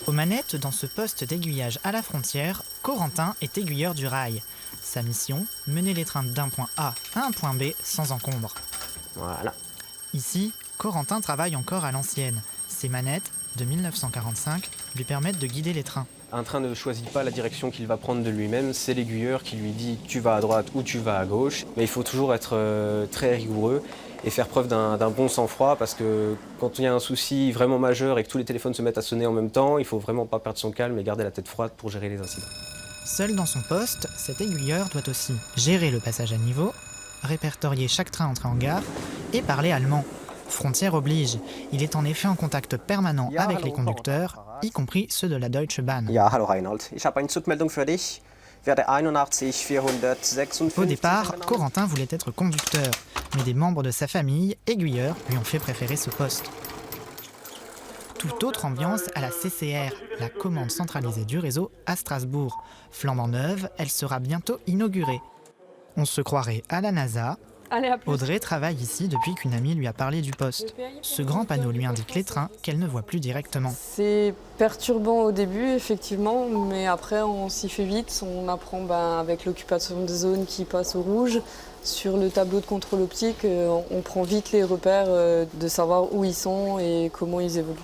Aux manettes, dans ce poste d'aiguillage à la frontière, Corentin est aiguilleur du rail. Sa mission, mener les trains d'un point A à un point B sans encombre. Voilà. Ici, Corentin travaille encore à l'ancienne. Ses manettes, de 1945, lui permettent de guider les trains. Un train ne choisit pas la direction qu'il va prendre de lui-même, c'est l'aiguilleur qui lui dit tu vas à droite ou tu vas à gauche. Mais il faut toujours être très rigoureux et faire preuve d'un bon sang-froid parce que quand il y a un souci vraiment majeur et que tous les téléphones se mettent à sonner en même temps, il faut vraiment pas perdre son calme et garder la tête froide pour gérer les incidents. Seul dans son poste, cet aiguilleur doit aussi gérer le passage à niveau, répertorier chaque train entré en gare et parler allemand. Frontière oblige, il est en effet en contact permanent avec les conducteurs, y compris ceux de la Deutsche Bahn. Ja, hallo Reinhold. Ich habe eine Zugmeldung für dich. Werde 81 456. Au départ, Corentin voulait être conducteur, mais des membres de sa famille, aiguilleurs, lui ont fait préférer ce poste. Toute autre ambiance à la CCR, la commande centralisée du réseau à Strasbourg. Flambant neuve, elle sera bientôt inaugurée. On se croirait à la NASA. Allez, à plus. Audrey travaille ici depuis qu'une amie lui a parlé du poste. Ce grand panneau lui indique les trains qu'elle ne voit plus directement. C'est perturbant au début, effectivement, mais après, on s'y fait vite. On apprend avec l'occupation des zones qui passent au rouge. Sur le tableau de contrôle optique, on prend vite les repères de savoir où ils sont et comment ils évoluent.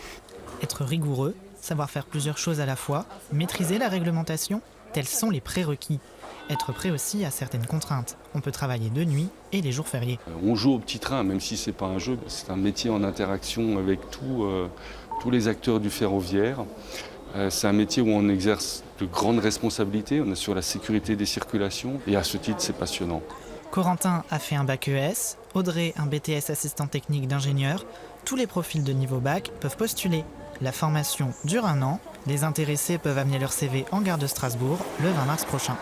Être rigoureux, savoir faire plusieurs choses à la fois, maîtriser la réglementation, tels sont les prérequis. Être prêt aussi à certaines contraintes. On peut travailler de nuit et les jours fériés. On joue au petit train, même si ce n'est pas un jeu. C'est un métier en interaction avec tous les acteurs du ferroviaire. C'est un métier où on exerce de grandes responsabilités. On assure la sécurité des circulations. Et à ce titre, c'est passionnant. Corentin a fait un bac ES, Audrey un BTS assistant technique d'ingénieur. Tous les profils de niveau bac peuvent postuler. La formation dure 1 an. Les intéressés peuvent amener leur CV en gare de Strasbourg le 20 mars prochain.